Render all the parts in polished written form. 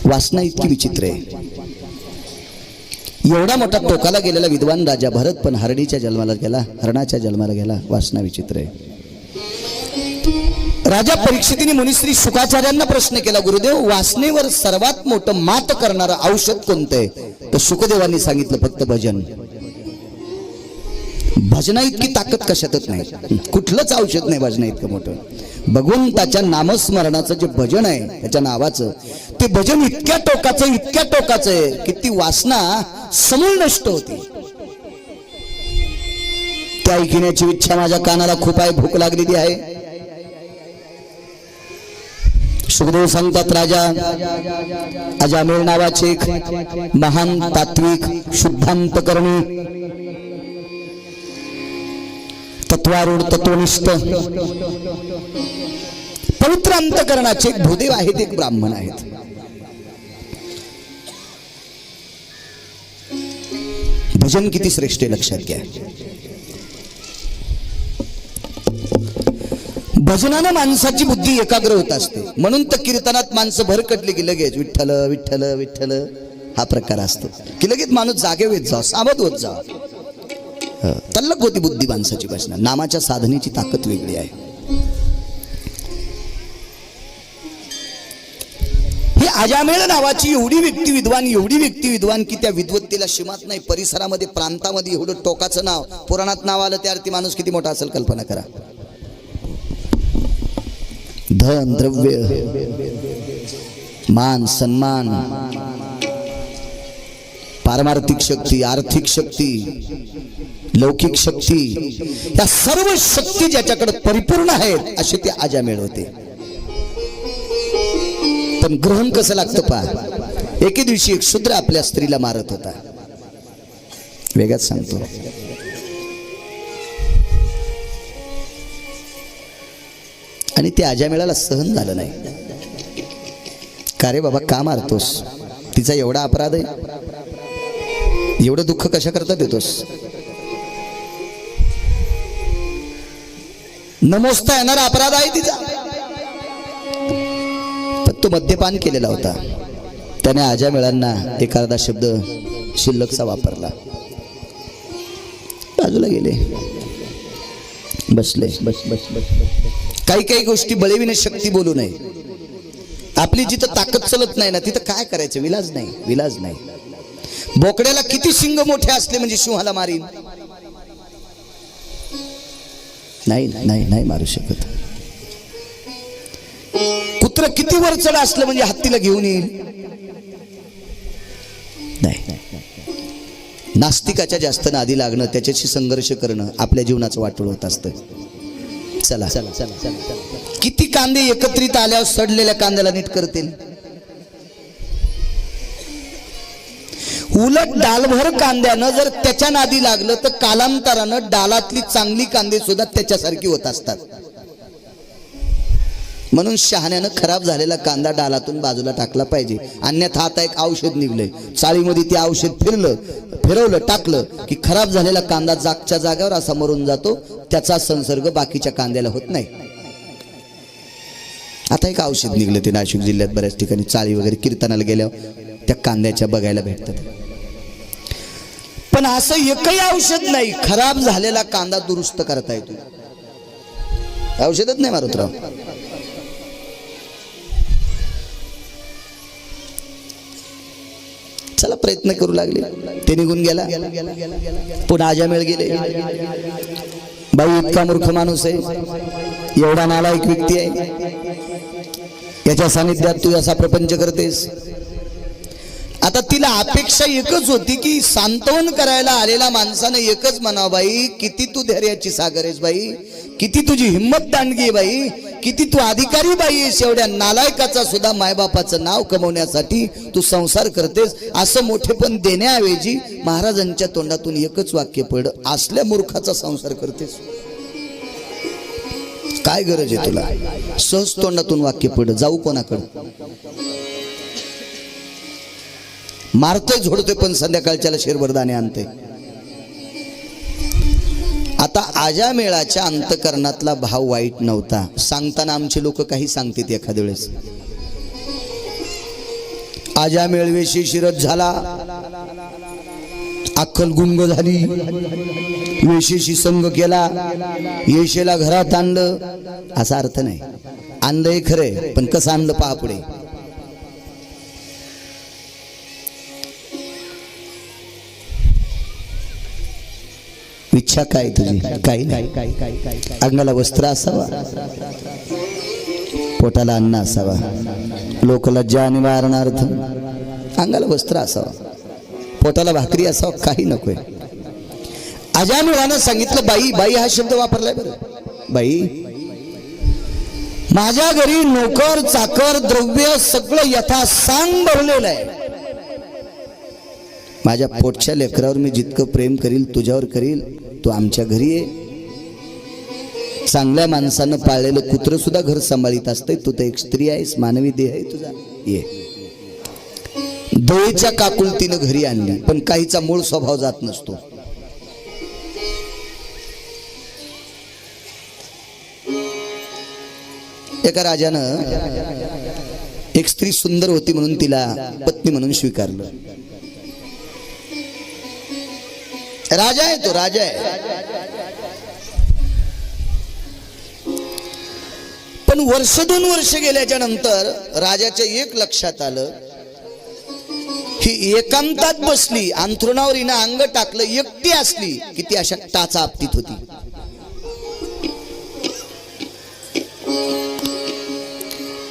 वासना इतकी विचित्र आहे. एवढा मोठा टोकाला गेलेला विद्वान राजा भरत पण हरणाच्या जन्माला गेला. वासना विचित्र आहे. राजा परीक्षितीने मुनिश्री शुकाचार्यांना प्रश्न केला, गुरुदेव वासनेवर सर्वात मोठं मात करणारं औषध कोणतं आहे? तर शुकदेवांनी सांगितलं, फक्त भजन. भजना इतकी ताकद कशातच नाही, कुठलंच औषध नाही भजना इतकं मोठं. भगवंताच्या नामस्मरणाचं जे भजन आहे त्याच्या नावाचं, ते भजन इतक्या टोकाचं आहे की ती वासना समूळ नष्ट होती. त्या ऐकण्याची इच्छा माझ्या कानाला खूप आहे, भूक लागलेली आहे. सुखदेव सांगतात, राजा अजामेळ नावाचे एक महान तात्विक शुद्धांतकरणी तत्वारूढ तत्वनिष्ठ पवित्र अंतकरणाचे एक भूदेव आहेत, एक ब्राह्मण आहेत. भजन किती श्रेष्ठ आहे लक्षात घ्या. भजनानं माणसाची बुद्धी एकाग्र होत असते. म्हणून तर कीर्तनात माणसं भरकटली की लगेच विठ्ठल विठ्ठल विठ्ठल हा प्रकार असतो की लगेच माणूस जागे होत जा, सावध होत जा. तल्लक होती बुद्धी माणसाची. भजना नामाच्या साधनेची ताकद वेगळी आहे. ही अजामेळ नावाची एवढी व्यक्ती विद्वान की त्या विद्वत्तेला सीमाच नाही. परिसरामध्ये प्रांतामध्ये एवढं टोकाचं नाव पुराणात नाव आलं, त्यावरती माणूस किती मोठा असेल कल्पना करा. धन द्रव्य मान सन्मान पारमार्थिक शक्ती, आर्थिक शक्ती, लौकिक शक्ती, या सर्व शक्ती ज्याच्याकडे परिपूर्ण आहेत असे ते अजामेळ होते. पण ग्रहण कसं लागतं पहा. एके दिवशी एक शूद्र आपल्या स्त्रीला मारत होता. वेगळाच सांगतो. आणि ते अजामेळाला सहन झालं नाही. का रे बाबा, का मारतोस? तिचा एवढा अपराध आहे, एवढं दुःख कशा करता देतोस? न मोजता येणारा अपराध आहे तिचा. पण तो मद्यपान केलेला होता. त्याने अजामेळांना एखादा शब्द शिल्लकचा वापरला. बाजूला गेले, बसले. काही गोष्टी बळविणे शक्ती बोलू नये. आपली जिथं ताकद चलत नाही ना तिथं काय करायचं? विलाज नाही. बोकड्याला किती शिंग मोठे असले म्हणजे सिंहाला मारीन? नाही मारू शकत. कुत्र किती वर चढ असलं म्हणजे हत्तीला घेऊन येईल? नाही. नास्तिकाच्या जास्त नादी लागणं, त्याच्याशी संघर्ष करणं आपल्या जीवनाचं वाटोळ होत असतं. चला किती कांदे एकत्रित आल्यावर सडलेल्या कांद्याला नीट करतील? उलट डालभर कांद्यानं जर त्याच्या नादी लागलं तर कालांतरानं डालातली चांगली कांदे सुद्धा त्याच्यासारखी होत असतात. म्हणून शहाण्यानं खराब झालेला कांदा डालातून बाजूला टाकला पाहिजे. अन्यथा आता एक औषध निघलंय, चाळीमध्ये ते औषध फिरवलं टाकलं की खराब झालेला कांदा जागच्या जागेवर असा मरून जातो. त्याचा संसर्ग बाकीच्या कांद्याला होत नाही. आता एक औषध निघलं, ते नाशिक जिल्ह्यात बऱ्याच ठिकाणी चाळी वगैरे कीर्तनाला गेल्यावर त्या कांद्याच्या बघायला भेटतात. पण असं एकही औषध नाही खराब झालेला कांदा दुरुस्त करता येतो. औषधच नाही मारुतराव. चला प्रयत्न करू लागले, ते निघून गेला. पुन्हा अजामेळ गेले. बाई इतका मूर्ख माणूस आहे, एवढा नालायक व्यक्ती आहे, याच्या सानिध्यात तू असा प्रपंच करतेस. आता तिला अपेक्षा एकच होती की सांत्वन करायला आलेल्या माणसाने एकच म्हणावं, बाई किती तू धैर्याची सागर आहेस, बाई किती तुझी हिंमत दांडगी आहे, बाई किती तू अधिकारी बाई आहेस. एवढ्या नालायकाचा सुद्धा मायबापाचं नाव कमवण्यासाठी तू संसार करतेस. असं मोठेपण देण्याऐवजी महाराजांच्या तोंडातून एकच वाक्य पड, असल्या मूर्खाचा संसार करतेस. काय गरज आहे तुला? सहज तोंडातून वाक्य पड, जाऊ कोणाकडे? मारतोय झोडतोय पण संध्याकाळच्याला शेरभरदाने आणते. आता अजामेळाच्या अंतकरणातला भाव वाईट नव्हता. सांगताना आमचे लोक काही सांगतात एखाद्या वेळेस, आजा मेळवेशी शिरत झाला, अक्कल गुंग झाली, वेशीशी संग केला, येशेला घरात आणलं. असा अर्थ नाही, आणलंय खरे पण कसं आणलं पहा पुढे. इच्छा काय तुझी? काही नाही. अंगाला वस्त्र असावा, पोटाला अन्न असावा, लोकलज्जा निवारणार्थ अंगाला वस्त्र असावा, पोटाला भाकरी असावं, काही नकोय. अजामिळानं सांगितलं, बाई, बाई हा शब्द वापरलाय बरं. बाई, माझ्या घरी नोकर चाकर द्रव्य सगळं यथासांग भरलेलं आहे. माझ्या पोटच्या लेकरावर मी जितकं प्रेम करील तुझ्यावर करील. तू आमच्या घरी ये. चांगल्या माणसानं पाळलेलं कुत्र सुद्धा घर सांभाळीत असते. तू तर एक स्त्री आहेस, मानवी देह आहे तुझा. ये. दयेच्या काकुलतीनं घरी आणली, पण काहीचा मूळ स्वभाव जात नसतो. एका राजानं एक स्त्री सुंदर होती म्हणून तिला पत्नी म्हणून स्वीकारलं. राजा आहे तो, राजा आहे. पण वर्ष 2 वर्ष गेल्याच्या नंतर राजाच्या एक लक्षात आलं की एकांतात बसली, अंथरुणावर हिनं अंग टाकलं, एकटी असली की ती अशा टाचा आपटीत होती.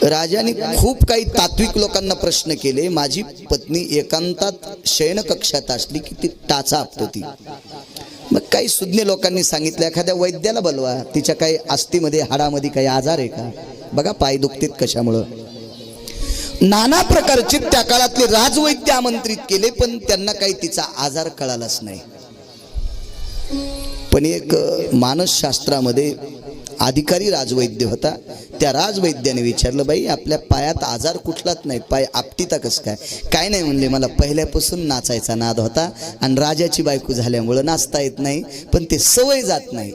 राजाने खूप काही तात्विक लोकांना प्रश्न केले. माझी पत्नी एकांतात शयन कक्षात असली की ती टाचा आपटती. मग काही सुज्ञ लोकांनी सांगितलं, एखाद्या वैद्याला बोलवा, तिच्या काही अस्थिमध्ये हाडामध्ये काही आजार आहे का बघा, पाय दुखतेत कशामुळं. नाना प्रकारचे त्या काळातले राजवैद्य आमंत्रित केले, पण त्यांना काही तिचा आजार कळालाच नाही. पण एक मानसशास्त्रामध्ये अधिकारी राजवैद्य होता. त्या राजवैद्याने विचारलं, बाई आपल्या पायात आजार कुठलाच नाही, पाय आपटीता कसं काय? काय नाही म्हणले, मला पहिल्यापासून नाचायचा नाद होता आणि राजाची बायको झाल्यामुळं नाचता येत नाही, पण ते सवय जात नाही.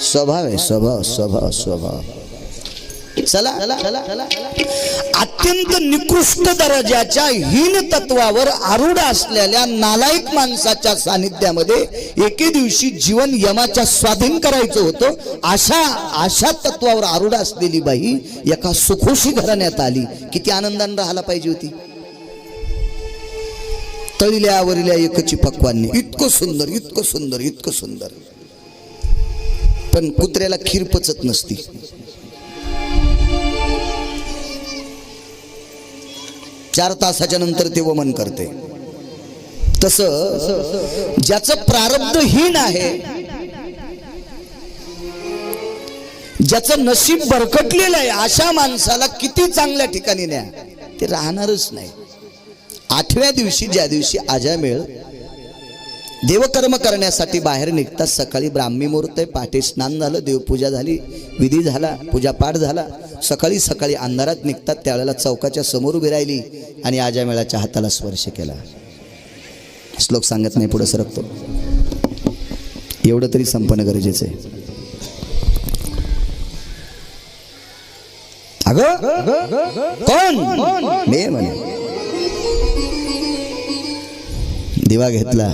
स्वभाव आहे, स्वभाव स्वभाव स्वभाव. चला, अत्यंत निकृष्ट दर्जाच्या हीन तत्वावर आरूढ असलेल्या नालायक माणसाच्या सानिध्यामध्ये एके दिवशी जीवन यमाच्या स्वाधीन करायचं होतं. अशा तत्वावर आरूढ असलेली बाई एका सुखोशी घराण्यात आली. किती आनंदाने राहायला पाहिजे होती. तळील्या वरिल्या एकची पक्वान्नी, इतकं सुंदर, इतकं सुंदर, इतकं सुंदर. पण कुत्र्याला खीर पचत नसती. 4 तासाच्या नंतर ते वमन करते. तसं ज्याचं प्रारब्ध हीन आहे, ज्याचं नशीब भरकटलेलं आहे, अशा माणसाला किती चांगल्या ठिकाणी न्या, ते राहणारच नाही. 8व्या दिवशी, ज्या दिवशी अजामेळ देवकर्म करण्यासाठी बाहेर निघतात, सकाळी ब्राह्मी मुहूर्त आहे, पहाटे स्नान झालं, देवपूजा झाली, विधी झाला, पूजापाठ झाला. सकाळी सकाळी अंधारात निघतात. त्यावेळेला चौकाच्या समोर उभी राहिली आणि अजामेळाच्या हाताला स्पर्श केला. श्लोक सांगत नाही, पुढे सरकतो. एवढं तरी संपन्न गरजेचं आहे. अगं कोण? मी म्हणे. दिवा घेतला,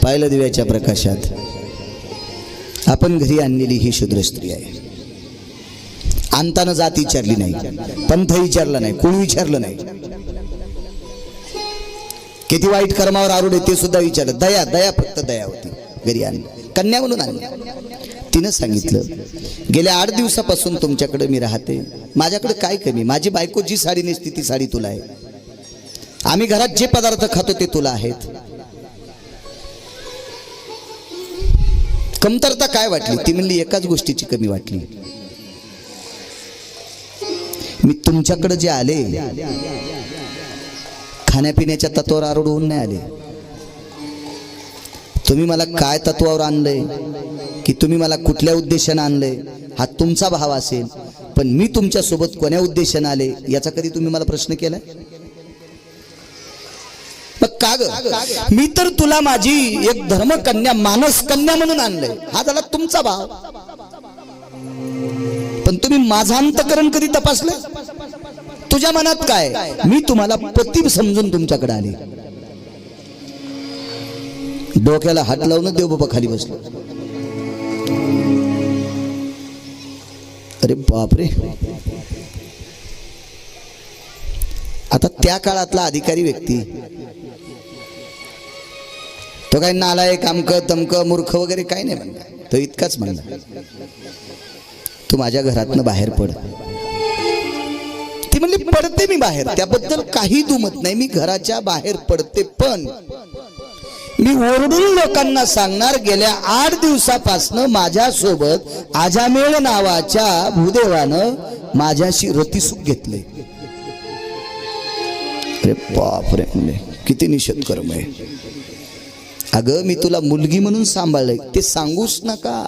पाहिलं दिव्याच्या प्रकाशात आपण घरी आणलेली ही शूद्र स्त्री आहे. आणताना जात विचारली नाही, पंथ विचारला नाही, कोण विचारलं नाही. किती वाईट कर्मावर आरूढ आहे ते सुद्धा विचारलं. दया, दया, फक्त दया होती. घरी आणली, कन्या म्हणून आणली. तिनं सांगितलं, गेल्या 8 दिवसापासून तुमच्याकडे मी राहते, माझ्याकडे काय कमी? माझी बायको जी साडी नेसती ती साडी तुला आहे, आम्ही घरात जे पदार्थ खातो ते तुला आहेत. कमतरता काय वाटली? ती म्हणली, एकाच गोष्टीची कमी वाटली. मी तुमच्याकडे जे आले, खाण्यापिण्याच्या तत्वावर आरूढ होऊन नाही आले. तुम्ही मला काय तत्वावर आणलंय, की तुम्ही मला कुठल्या उद्देशाने आणलंय, हा तुमचा भाव असेल. पण मी तुमच्या सोबत कोण्या उद्देशाने आले याचा कधी तुम्ही मला प्रश्न केला? का ग? मी तर तुला माझी एक धर्मकन्या, मानस कन्या म्हणून आणलंय. हा झाला तुमचा भाव. पण तुम्ही माझं अंतकरण कधी तपासलं? तुझ्या मनात काय? मी तुम्हाला पती समजून तुमच्याकडे आले. डोक्याला हात लावून देव बाबा खाली बसलो. अरे बापरे. आता त्या काळातला अधिकारी व्यक्ती तो काही नालायक अमक तमक मूर्ख वगैरे काही नाही म्हणला. तो इतकाच म्हणला, तू माझ्या घरातनं बाहेर पड. ती म्हणली पडते मी बाहेर, त्याबद्दल काही दुमत नाही, मी घराच्या बाहेर पडते. पण मी ओरडून लोकांना सांगणार, गेल्या 8 दिवसापासनं माझ्यासोबत आजामेळ नावाच्या भूदेवानं माझ्याशी रतिसूख घेतले. अरे बापरे, म्हणले किती निषेध कर्म आहे. अगं मी तुला मुलगी म्हणून सांभाळलंय, ते सांगूच नका.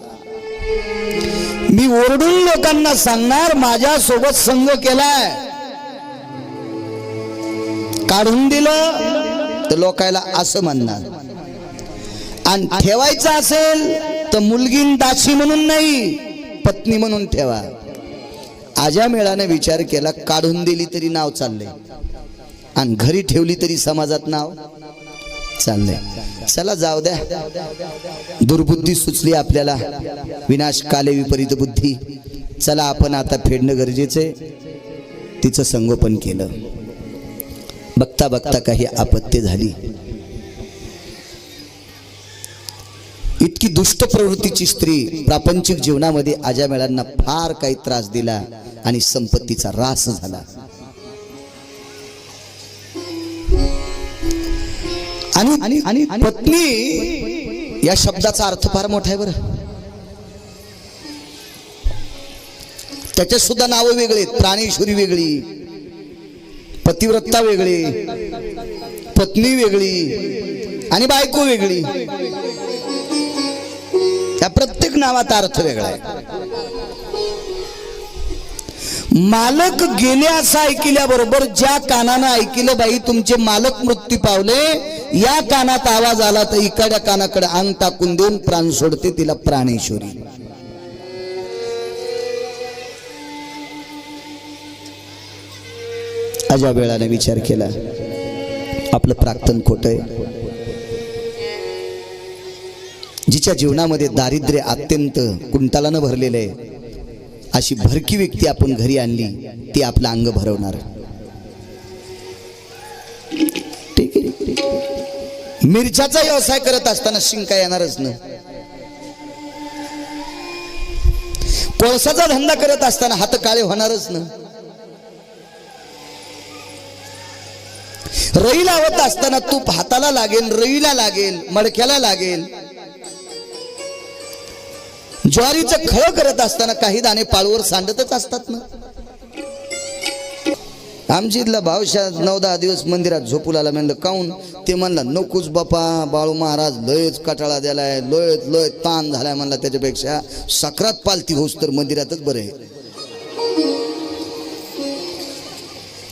मी ओरडून लोकांना सांगणार माझ्यासोबत संग केलाय, काढून दिलं तर लोकायला असं म्हणणार. आणि ठेवायचं असेल तर मुलगी दासी म्हणून नाही, पत्नी म्हणून ठेवा. आजामेळाने विचार केला, काढून दिली तरी नाव चाललंय आणि घरी ठेवली तरी समाजात नाव चाललंय. चला जाऊ द्या, दुर्बुद्धी सुचली आपल्याला, विनाश काले विपरीत बुद्धी. चला आपण आता फेडणं गरजेचंय. तिचं संगोपन केलं. बघता बघता काही आपत्ती झाली. इतकी दुष्ट प्रवृत्तीची स्त्री प्रापंचिक जीवनामध्ये आजामेळांना फार काही त्रास दिला आणि संपत्तीचा ऱ्हास झाला. आणि पत्नी या शब्दाचा अर्थ फार मोठा आहे बरं. त्याच्यात सुद्धा नावं वेगळे, प्राणेश्वरी वेगळी, पतिव्रता वेगळी, पत्नी वेगळी आणि बायको वेगळी. त्या प्रत्येक नावाचा अर्थ वेगळा आहे. मालक गेले असं ऐकल्याबरोबर ज्या कानानं ऐकलं बाई तुमचे मालक मृत्यू पावले, या कानात आवाज आला तर इकडच्या कानाकडे अंग टाकून देऊन प्राण सोडते, तिला प्राणेश्वरी. अजा वेळाने विचार केला, आपलं प्राक्तन खोटं आहे. जिच्या जीवनामध्ये दारिद्र्य अत्यंत कुंटालानं भरलेलं आहे, अशी भरकी व्यक्ती आपण घरी आणली, ती आपलं अंग भरवणार. ठीक आहे, मिरच्याचा व्यवसाय करत असताना शिंका येणारच ना. कोळसाचा धंदा करत असताना हात काळे होणारच ना. रई लावत असताना तूप हाताला लागेल, रईला लागेल, मडक्याला लागेल. ज्वारीचं खळ करत असताना काही दाणे पाळवर सांडतच असतात ना. आमची इथला भावशा 9-10 दिवस मंदिरात झोपू लागला. म्हणलं काऊन? ते म्हणला नकोच बापा, बाळू महाराज लयच कटाळा द्यालाय, लय ताण झालाय. म्हणला त्याच्यापेक्षा सक्रात पालती होस तर मंदिरातच बरं आहे.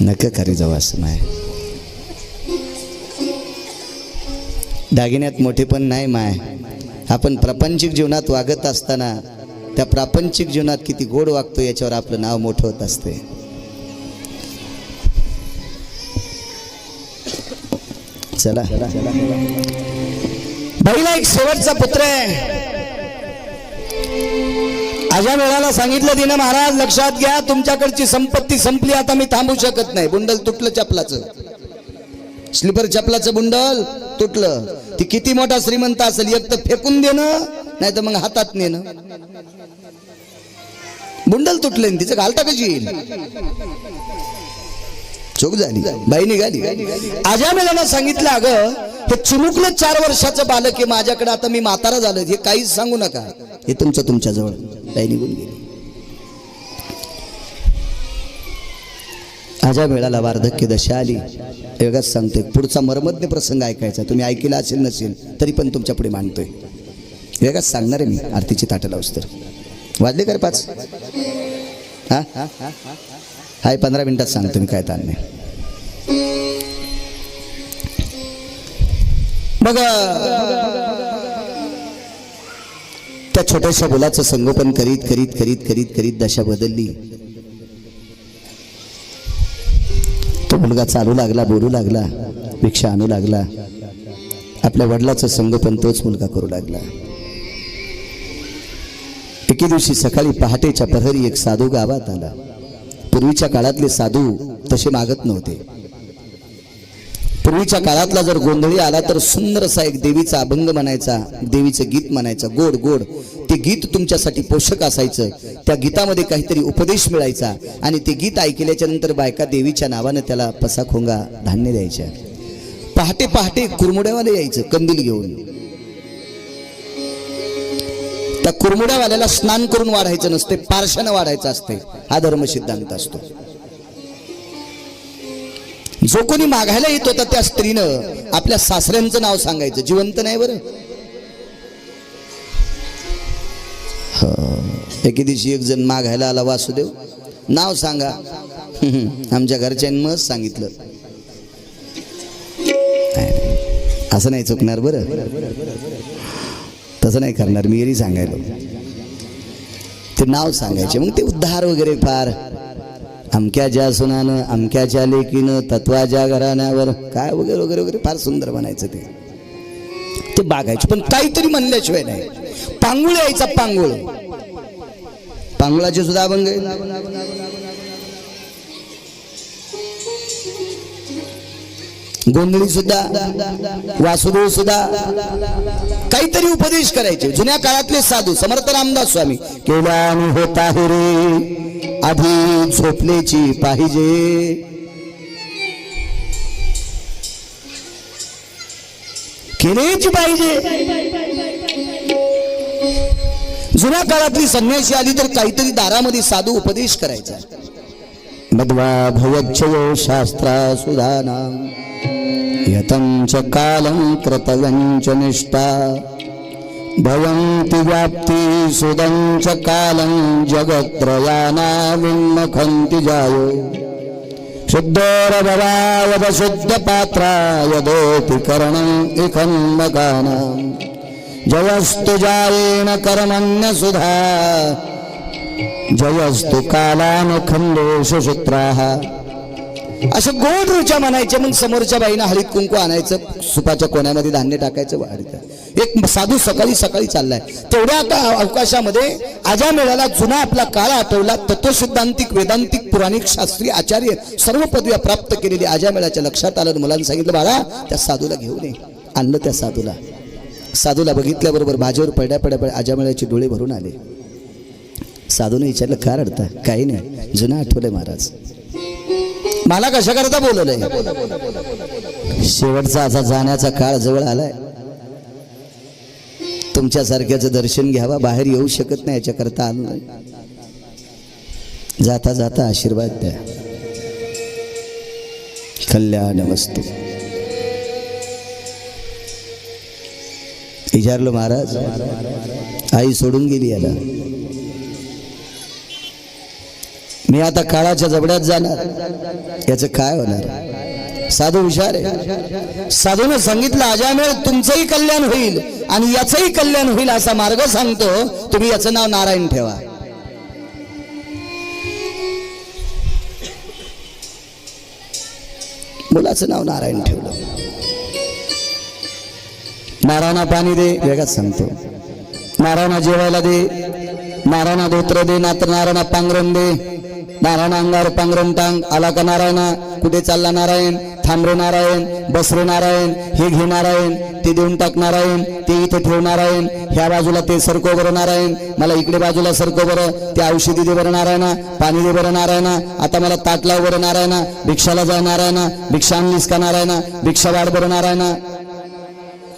नका करी जाऊ असं नाही. दागिन्यात मोठे पण नाही माय. आपण प्रापंचिक जीवनात वागत असताना त्या प्रापंचिक जीवनात किती गोड वागतो याच्यावर आपलं नाव मोठं होत असते. चला, बाईला एक शेवटचा पुत्र आहे. आजामेळाला सांगितलं तिनं, महाराज लक्षात घ्या, तुमच्याकडची संपत्ती संपली, आता मी थांबू शकत नाही. बुंडल तुटलं चपलाचं, स्लीपर चपलाचं बुंडल तुटलं. ती किती मोठा श्रीमंत असेल, एक तर फेकून देणं, नाही तर मग हातात नेणं. बुंडल तुटलं, तिचं घालता कशी येईल? चूक झाली, बाई निघाली. आजामेळानं सांगितलं, अगं हे चिमुकलं 4 वर्षाचं बालक आहे माझ्याकडे, आता मी म्हातारा झालो, हे काहीच सांगू नका, हे तुमचं तुमच्याजवळ. बाई निघून गेली. आजामेळाला वार्धक्य दशा आली. वेगळाच सांगतोय, पुढचा मर्मज्ञ प्रसंग ऐकायचा. तुम्ही ऐकला असेल नसेल तरी पण तुमच्या पुढे मांडतोय. वेगळाच सांगणार आहे मी. आरतीची ताटं लावस तर वाजले काय 5? हा हाय 15 मिनिटात सांगतो मी, काय ताण नाही. मग त्या छोट्याशा मुलाचं संगोपन करीत करीत करीत करीत करीत दशा बदलली. तो मुलगा चालू लागला, बोलू लागला, भिक्षा आणू लागला. आपल्या वडिलाचं संगोपन तोच मुलगा करू लागला. एके दिवशी सकाळी पहाटेच्या प्रहरी एक साधू गावात आला. पूर्वीच्या काळातले साधू तसे मागत नव्हते. पूर्वीच्या काळातला जर गोंधळी आला तर सुंदर असा एक देवीचा अभंग म्हणायचा, देवीचं गीत म्हणायचा, गोड गोड. ते गीत तुमच्यासाठी पोषक असायचं. त्या गीतामध्ये काहीतरी उपदेश मिळायचा आणि ते गीत ऐकल्याच्या नंतर बायका देवीच्या नावानं त्याला पसाखोंगा धान्य द्यायच्या. पहाटे पहाटे कुरमुड्यावाले यायचं कंदील घेऊन. त्या कुरमुड्यावाल्याला स्नान करून वाढायचं नसते, पारशानं वाढायचं असते. हा धर्म सिद्धांत असतो. जो कोणी मागायला येत होता त्या स्त्रीनं आपल्या सासऱ्यांचं नाव सांगायचं. जिवंत नाही बरं. एके दिवशी एक जण मागायला आला. वासुदेव नाव सांगा. आमच्या घरच्यांनी मग सांगितलं. असं नाही चुकणार बरं, तसं नाही करणार. मी एरी सांगायलो ते नाव सांगायचे. मग ते उद्धार वगैरे फार अमक्याच्या सुनानं, अमक्याच्या लेकीनं, तत्वाच्या घराण्यावर काय वगैरे वगैरे वगैरे फार सुंदर म्हणायचं. ते बागायचे पण काहीतरी म्हणल्याशिवाय नाही. पांगुळ यायचा, पांगुळ. पांगुळाचे सुद्धा अभंग गोंधळी सुद्धा, वासुदेव सुद्धा काहीतरी उपदेश करायचे. जुन्या काळातले साधू समर्थ रामदास स्वामी केल्याने होता रे आधी झोपलेची पाहिजे. केलेची पाहिजे. जुन्या काळातली संन्यासी आली तर काहीतरी दारामध्ये साधू उपदेश करायचा. मध्वा भवच्छयो शास्त्रा सुधानाम यतं च कालं कृतयं च निष्ठा भवन्ति व्याप्ति सुदं च कालं जगत्त्रयाना विन्मुखन्ति जायो शुद्धोरभवावद शुद्ध पात्राय दोति करणं इखन्मकानां जयस्तु जायेन कर्मण्य सुधा जयस्तु कालान खंडेश सूत्राः. असे गोड रुचा म्हणायचे. मग समोरच्या बाईनं हळीत कुंकू आणायचं, सुपाच्या कोण्यामध्ये धान्य टाकायचं. एक साधू सकाळी सकाळी चाललाय. तेवढ्या अवकाशामध्ये आजामेळाला जुना आपला काळ आठवला. तत्वसिद्धांतिक, वेदांतिक, पुराणिक, शास्त्रीय आचार्य सर्व पदव्या प्राप्त केलेली आजामेळाच्या लक्षात आलं. मुलांनी सांगितलं बाळा त्या साधूला घेऊन ये. आणलं त्या साधूला. साधूला बघितल्याबरोबर माझ्यावर पडल्या पड्या आजामेळाचे डोळे भरून आले. साधूने विचारलं का रडता? काही नाही, जुना आठवलंय महाराज. मला कशा करता बोलवलंय? शेवटचा असा जाण्याचा काळ जवळ आलाय. तुमच्यासारख्याचं दर्शन घ्यावा, बाहेर येऊ शकत नाही, याच्याकरता आलो नाही. जाता जाता आशीर्वाद द्या. कल्याणमस्तु. विचारलं महाराज आई सोडून गेली याला, मी आता काळाच्या जबड्यात जाणार, याचं काय होणार? साधू हुशार आहे. साधूने सांगितलं अजामेळ तुमचंही कल्याण होईल आणि याचंही कल्याण होईल असा मार्ग सांगतो. तुम्ही याचं नाव नारायण ठेवा. मुलाचं नाव नारायण ठेवलं. नारायणा पाणी दे, वेगळाच सांगतो. नारायणा जेवायला दे, नारायणा धोत्र दे, नारायणा पांघरण दे. नारायण अंगावर पांघरण टांग. आला का नारायणा? कुठे चालला नारायण? थांब रे नारायण, बस रे नारायण, हे घे नारायण, ते देऊन टाक नारायण, ते इथे ठेव नारायण, ह्या बाजूला ते सरको बरं नारायण, मला इकडे बाजूला सरको बरं, ते औषधी दे बरं नारायणा, पाणी दे बरं नारायणा, आता मला ताट लाव बरं नारायणा, भिक्षाला जा नारायणा, भिक्षा आणलीस का नारायणा, भिक्षा वाढ बरं नारायणा.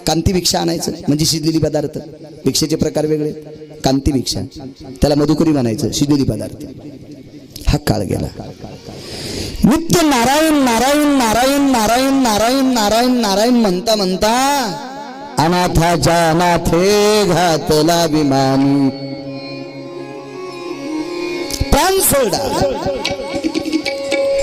कांती भिक्षा आणायचं म्हणजे शिजलेली पदार्थ. भिक्षेचे प्रकार वेगळे. कांती भिक्षा, त्याला मधुकरी म्हणायचं, शिजलेली पदार्थ. हा काळ गेला. नित्य नारायण नारायण नारायण नारायण नारायण नारायण नारायण म्हणता म्हणता अनाथाच्या अनाथे घातला विमानी, प्राण सोडला.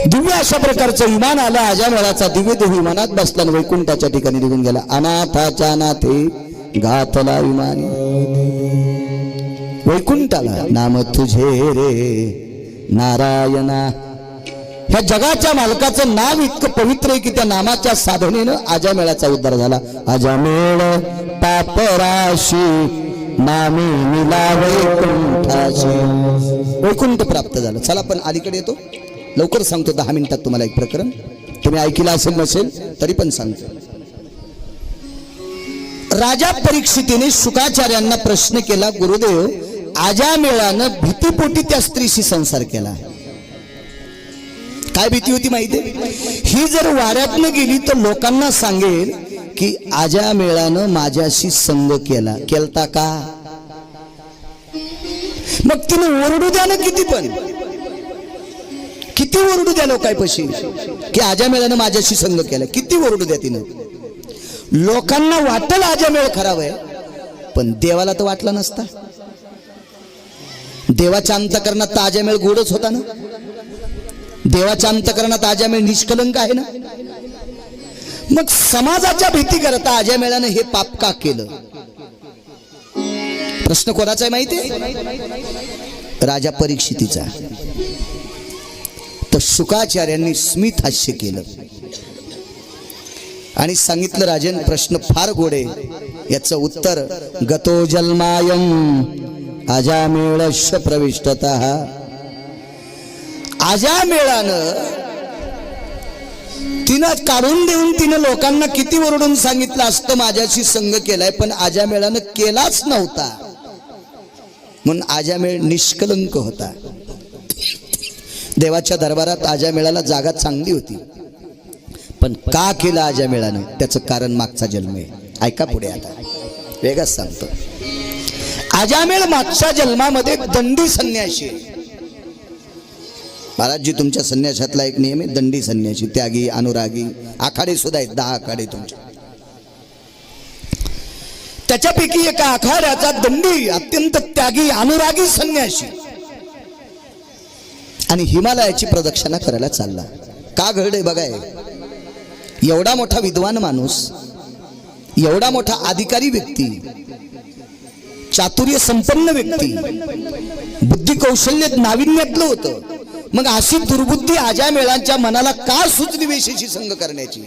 दिव्य अशा प्रकारचं विमान आलं. अजामेळाचा दिव्य देह विमानात बसला आणि वैकुंठाच्या ठिकाणी निघून गेला. अनाथाच्या अनाथे घातला विमानी. वैकुंठाला नाम तुझे रे नारायणा. ह्या जगाच्या मालकाचं नाव इतकं पवित्र आहे की त्या नामाच्या साधनेनं आजामेळाचा उद्धार झाला. आजामेळ पापराशी नामे मिला वैकुंठाशी. वैकुंठ प्राप्त झालं. चला पण अलीकडे येतो, लवकर सांगतो. 10 मिनिटात तुम्हाला एक प्रकरण तुम्ही ऐकलं असेल नसेल तरी पण सांगतो. राजा परीक्षितीने शुकाचार्यांना प्रश्न केला, गुरुदेव आजामेळानं भीतीपोटी त्या स्त्रीशी संसार केला. काय भीती होती माहिती? ही जर वाड्यातनं गेली तर लोकांना सांगेल की आजामेळानं माझ्याशी संग केलता का. मग तिने ओरडू द्या ना, किती ओरडू द्या लोकांपाशी की आजामेळानं माझ्याशी संग केला. किती ओरडू द्या तिनं. लोकांना वाटल आजामेळ खराब आहे, पण देवाला तर वाटला नसता. देवाच्या अंतकरणात आजामेळ गोडच होता ना. देवाच्या अंतकरणात आजामेळ निष्कलंक आहे ना. मग समाजाच्या भीती करता आजामेळानं हे पाप का केलं? प्रश्न कोणाचा आहे माहिती? राजा परीक्षितीचा. तर शुकाचार्यांनी स्मित हास्य केलं आणि सांगितलं, राजन प्रश्न फार गोड आहे, याचं उत्तर गतो जन्मायम आजामेळस्य प्रविष्टतः. आजामेळानं तिनं काढून देऊन तिनं लोकांना किती ओरडून सांगितलं असतं माझ्याशी संग केलाय, पण आजामेळानं केलाच नव्हता. म्हणून आजामेळ निष्कलंक होता. देवाच्या दरबारात आजामेळाला जागा चांगली होती, पण का केलं आजामेळानं त्याचं कारण मागचा जन्म आहे. ऐका पुढे, आता वेगळाच सांगतो. आजामेळ मागच्या जन्मामध्ये दंडी संन्याशी. महाराजजी तुमच्या संन्यासातला एक नियम आहे, दंडी संन्यासी, त्यागी, अनुरागी. आखाडे सुद्धा आहेत, 10 आखाडे तुमच्या. त्याच्यापैकी एका आखाड्याचा दंडी अत्यंत त्यागी अनुरागी संन्यासी आणि हिमालयाची प्रदक्षिणा करायला चालला. का घडे बघाय. एवढा मोठा विद्वान माणूस, एवढा मोठा अधिकारी व्यक्ती, चातुर्य संपन्न व्यक्ती, बुद्धी कौशल्य नाविन्यातलं होतं. मग अशी दुर्बुद्धी आजामेळांच्या मनाला का सुचली वेशीशी संग करण्याची?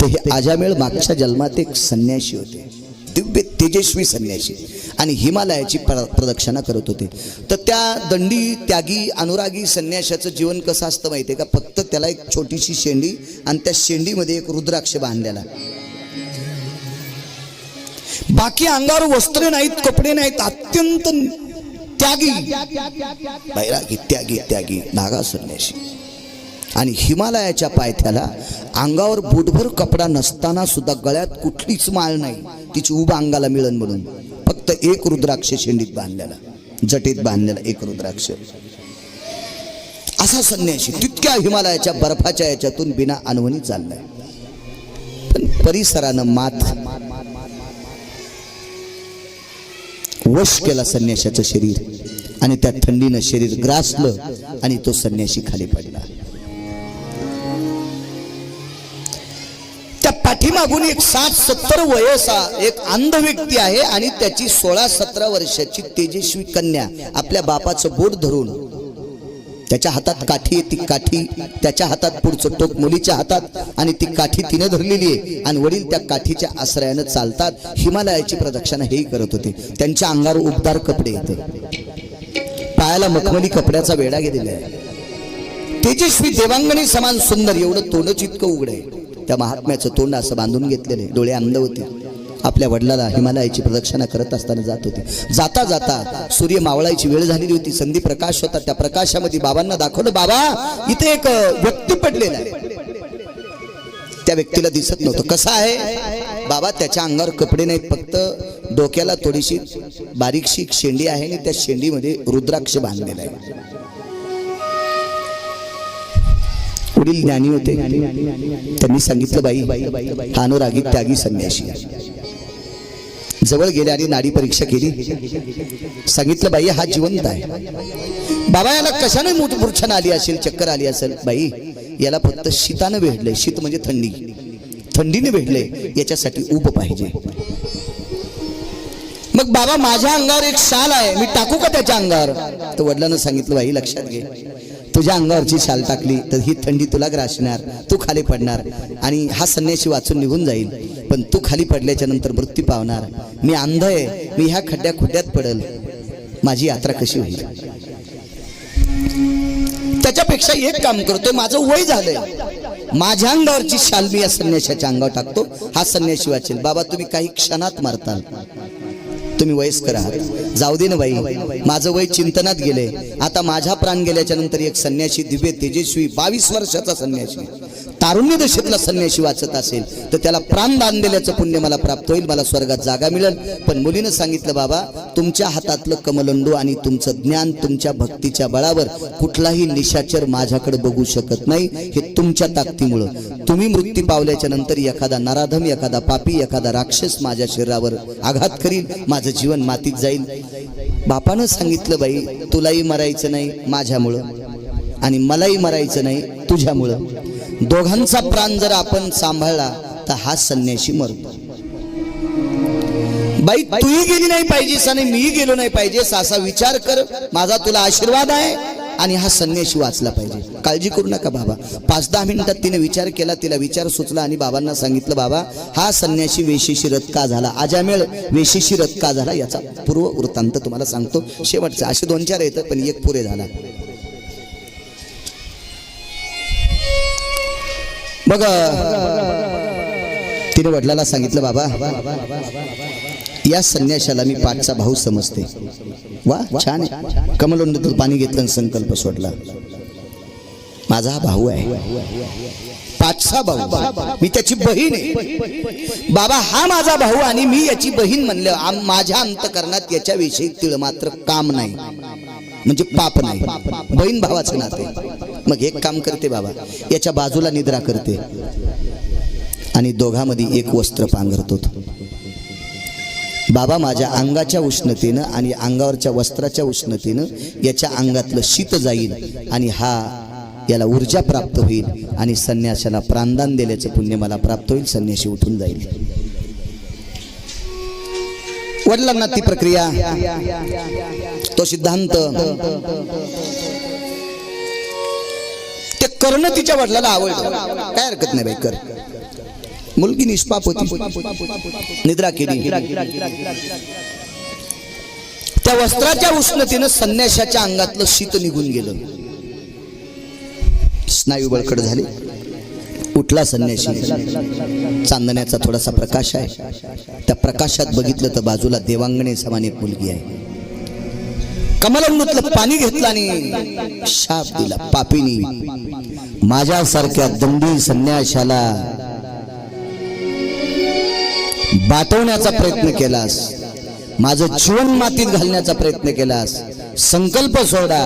तर हे आजामेळ मागच्या जन्मात एक संन्यासी होते, दिव्य तेजस्वी संन्यासी, आणि हिमालयाची प्रदक्षिणा करत होते. तर त्या दंडी त्यागी अनुरागी संन्याशाचं जीवन कसं असतं माहितीये का? फक्त त्याला एक छोटीशी शेंडी आणि त्या शेंडीमध्ये एक रुद्राक्ष बांधलेला. बाकी अंगावर वस्त्र नाहीत, कपडे नाहीत, अत्यंत त्यागी, बैरागी, त्यागी नागा संन्यासी. आणि हिमालयाच्या पायथ्याला अंगावर बुटभर कपडा नसताना सुद्धा गळ्यात कुठलीच माळ नाही, तिची उभा अंगाला मिळन म्हणून फक्त एक रुद्राक्ष शेंडीत बांधलेला, जटीत बांधलेला एक रुद्राक्ष. असा संन्यासी तितक्या हिमालयाच्या बर्फाच्या याच्यातून बिना अनवणी चाललाय. पण परिसरानं मात वश केला संन्याशाचं शरीर, आणि त्या थंडीनं शरीर ग्रासलं आणि तो संन्यासी खाली पडला. त्या पाठीमागून एक 60-70 वयसा एक अंध व्यक्ती आहे आणि त्याची 16-17 वर्षाची तेजस्वी कन्या आपल्या बापाचं बोट धरून, त्याच्या हातात काठी आहे, ती काठी त्याच्या हातात, पुढचं टोक मुलीच्या हातात, आणि ती काठी तिने धरलेली आहे. आणि वडील त्या काठीच्या आश्रयानं चालतात. हिमालयाची प्रदक्षिणा हेही करत होते. त्यांच्या अंगावर उबदार कपडे येते, पायाला मखमली कपड्याचा वेढा गेलेला आहे. तेजस्वी देवांगणी समान सुंदर, एवढं तोंडच इतकं उघड आहे. त्या महात्म्याचं तोंड असं बांधून घेतलेले, डोळे अंध होते. आपल्या वडिलाला हिमालयाची प्रदक्षिणा करत असताना जात होते. जाता जाता सूर्य मावळायची वेळ झालेली होती, संधी प्रकाश होता. त्या प्रकाशामध्ये बाबांना दाखवलं, बाबा इथे एक व्यक्ती पडलेला आहे. त्या व्यक्तीला दिसत नव्हतं. कसा आहे बाबा? त्याच्या अंगावर कपडे नाहीत, फक्त डोक्याला थोडीशी बारीकशी शेंडी आहे आणि त्या शेंडीमध्ये रुद्राक्ष बांधलेला आहे. वडील ज्ञानी होते, त्यांनी सांगितलं, बाई हा अनुरागी त्यागी संन्यासी. जवळ गेले आणि नाडी परीक्षा केली. सांगितलं, बाई हा जिवंत आहे. बाबा याला कशाने मूर्छना आली असेल, चक्कर आली असेल? बाई याला फक्त शीतानं भेटलंय. शीत म्हणजे थंडी, थंडीने भेटले, याच्यासाठी ऊब पाहिजे. मग मग बाबा माझ्या अंगावर एक शाल आहे, मी टाकू का त्याच्या अंगावर? तर वडिलांना सांगितलं, बाई लक्षात घे, तुझ्या अंगावरची शाल टाकली तर ही थंडी तुला ग्रासणार, तू खाली पडणार आणि हा संन्यासी वाचून निघून जाईल, पण तू खाली पडल्याच्या नंतर मृत्यू पावणार. मी अंध आहे, मी ह्या खड्ड्यात पडल, माझी यात्रा कशी होईल? त्याच्यापेक्षा एक काम करतो, माझं वय झालंय, माझ्या अंगावरची शाल मी या संन्याशाच्या अंगावर टाकतो, हा संन्यासी वाचेल. बाबा तुम्ही काही क्षणात मारताल, तुम्ही वयस्कर आहात, जाऊ दे ना बाई, माझं वय चिंतनात गेले, आता माझा प्राण गेल्याच्या नंतर एक संन्यासी दिव्य तेजस्वी 22 वर्षाचा संन्यासी, तारुण्य दशेतला संन्यासी वाचत असेल तर त्याला प्राणदान दिल्याचं पुण्य मला प्राप्त होईल, मला स्वर्गात जागा मिळेल. पण मुलीनं सांगितलं, बाबा तुमच्या हातातलं कमलंडू आणि तुमचं ज्ञान, तुमच्या भक्तीच्या बळावर कुठलाही निशाचर माझ्याकडे बघू शकत नाही, हे तुमच्या ताकदीमुळं. तुम्ही मृत्यू पावल्याच्या नंतर एखादा नराधम, एखादा पापी, एखादा राक्षस माझ्या शरीरावर आघात करील, माझं जीवन मातीत जाईल. बापानं सांगितलं, बाई तुलाही मरायचं नाही माझ्यामुळं आणि मलाही मरायचं नाही तुझ्यामुळं, दोघांचा प्राण जर आपण सांभाळला तर हा संन्यासी मरतो. बाई तूही गेली नाही पाहिजेस आणि मीही गेलो नाही पाहिजेस असा विचार कर, माझा तुला आशीर्वाद आहे आणि हा संन्यासी वाचला पाहिजे. काळजी करू नका बाबा. 5-10 मिनिटात तिने विचार केला, तिला विचार सुचला आणि बाबांना सांगितलं, बाबा हा संन्यासी वेशीशी रथ का झाला, अजामेळ वेशीशी रथ का झाला, याचा पूर्व वृत्तांत तुम्हाला सांगतो. शेवटचा असे 2-4 येतं पण एक पुरे झाला. बघ तिने वडिलाला सांगितलं, बाबा या संन्याशाला मी 5चा भाऊ समजते. वा छान आहे. कमलोंडून पाणी घेतलं आणि संकल्प सोडला, माझा हा भाऊ आहे, 5चा भाऊ, मी त्याची बहीण आहे. बाबा हा माझा भाऊ आणि मी याची बहीण म्हणलं, माझ्या अंतकरणात याच्याविषयी तिळ मात्र काम नाही, म्हणजे पाप नाही, बहीण भावाचं नाते. मग एक काम करते बाबा, याच्या बाजूला निद्रा करते आणि दोघांमध्ये एक वस्त्र पांघरतो. बाबा माझ्या अंगाच्या उष्णतेनं आणि अंगावरच्या वस्त्राच्या उष्णतेनं याच्या अंगातलं शीत जाईल आणि हा याला ऊर्जा प्राप्त होईल आणि संन्यासाला प्राणदान दिल्याचं पुण्य मला प्राप्त होईल, संन्यासी उठून जाईल. वडिलांना ती प्रक्रिया, तो सिद्धांत ते करणं तिच्या वडिलाला आवडलं. काय हरकत नाही बाई, कर. मुलगी निष्पाप होती, निद्रा केली. त्या वस्त्राच्या उष्णतेनं संन्याशाच्या अंगातलं शीत निघून गेलं, स्नायू बळकट झाले. उठला संन्यासी, चांदण्याचा थोडासा प्रकाश आहे, त्या प्रकाशात बघितलं तर बाजूला देवांगणे समान एक मुलगी आहे. कमलंडूतलं पाणी घेतलं आणि शाप दिला, पापिनी माझ्यासारख्या दंडी संन्याशाला बाटवण्याचा प्रयत्न केलास, माझं जीवन मातीत घालण्याचा प्रयत्न केलास, संकल्प सोडा.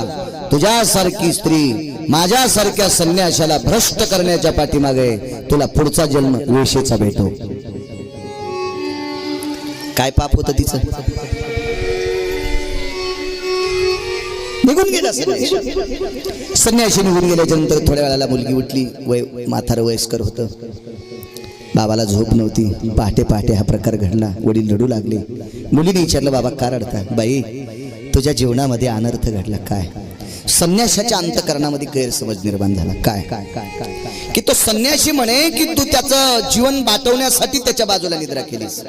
तुझ्यासारखी स्त्री माझ्यासारख्या संन्याशाला भ्रष्ट करण्याच्या पाठीमागे तुला पुढचा जन्म वेशीचा भेटो. काय पाप होतं तिचं? निघून गेला संन्यासी. निघून गेल्याच्या नंतर थोड्या वेळाला मुलगी उठली, वय म्हातारं वयस्कर होतं, बाबाला झोप नव्हती. पहाटे पहाटे हा प्रकार घडला, वडील रडू लागले. मुलीने विचारलं, बाबा का रडता? बाई तुझ्या जीवनामध्ये अनर्थ घडला. काय? संन्याशाच्या अंतकरणामध्ये गैरसमज निर्माण झाला. काय की तो संन्यासी म्हणे की तू त्याचं जीवन बाटवण्यासाठी त्याच्या बाजूला निद्रा केलीस,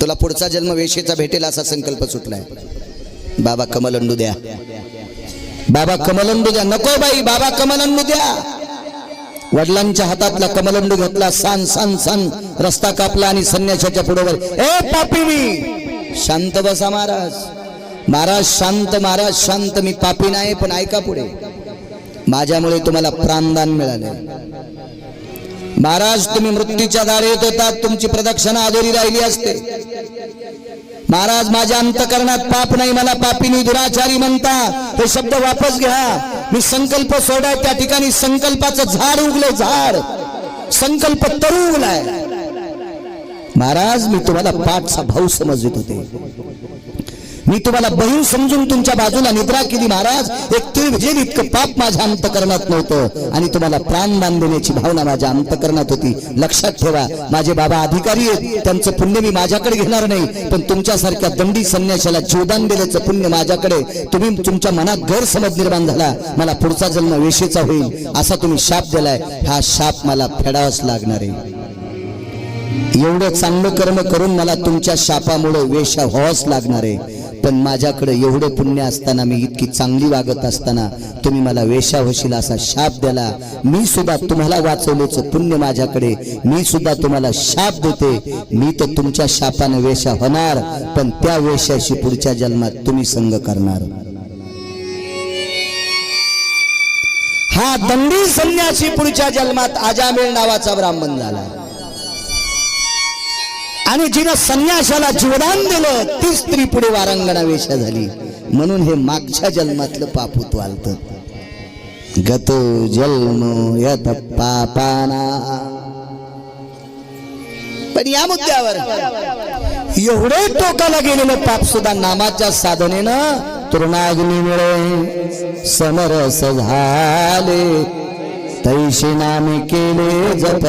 तुला पुढचा जन्म वेशीचा भेटेल असा संकल्प सुटलाय. बाबा कमलंडू द्या, बाबा कमलंडू द्या. नको बाई, बाबा कमलंडू द्या. वडिलांच्या हातातला कमलंडू घेतला, सान सान सान रस्ता कापला आणि संन्याशाच्या पुढे, ए पापी, शांत बसा महाराज. महाराज शांत, महाराज शांत, मी पापी नाही, पण ऐका पुढे, माझ्यामुळे तुम्हाला प्राणदान मिळाले. महाराज तुम्ही मृत्यूच्या दारी येत होतात, तुमची प्रदक्षिणा अधुरी राहिली असते. महाराज माझ्या अंतकरणात पाप नाही, मला पापीनी दुराचारी म्हणता, हे शब्द वापस घ्या. मी संकल्प सोडा, त्या ठिकाणी संकल्पाचं झाड उगले, झाड, संकल्प तरू उगलाय. महाराज मी तुम्हाला पाठचा भाऊ समजत होते, मी तुम्हाला बहीण समजून तुमच्या बाजूला निद्रा केली महाराज. एक तीळ विजेल इतकं पाप माझ्या अंतकरणात नव्हतं आणि तुम्हाला प्राणदान देण्याची भावना माझ्या अंतकरणात होती. लक्षात ठेवा, माझे बाबा अधिकारी आहेत, त्यांचं पुण्य मी माझ्याकडे घेणार नाही, पण तुमच्यासारख्या दंडी संन्याशाला जीवदान दिल्याचं पुण्य माझ्याकडे. तुम्ही तुमच्या मनात गैरसमज निर्माण झाला, मला पुढचा जन्म वेश्येचा होईल असा तुम्ही शाप दिलाय. हा शाप मला फेडावाच लागणार आहे. एवढं चांगलं कर्म करून मला तुमच्या शापामुळे वेश्या व्हावंच लागणार आहे. पण माझ्याकडे एवढं पुण्य असताना, मी इतकी चांगली वागत असताना तुम्ही मला वेश्या होशील असा शाप दिला. मी सुद्धा तुम्हाला वाचवल्याचं पुण्य माझ्याकडे, मी सुद्धा तुम्हाला शाप देते. मी तर तुमच्या शापाने वेश्या होणार, पण त्या वेश्याशी पुढच्या जन्मात तुम्ही संग करणार. हा दंडी संन्यासी पुढच्या जन्मात अजामिळ नावाचा ब्राह्मण झाला आणि जिने संन्यासाला जीवदान दिलं ती स्त्री पुढे वारंगणा वेश्या झाली. म्हणून हे मागच्या जन्मातलं पापूत वालतं. गतो जन्म यत पापाना. पण या मुद्द्यावर एवढे टोकाला गेलेलं पाप सुद्धा नामाच्या साधनेनं तृणाग्नीमुळे समरस झाले. तैशी नामे केले जप.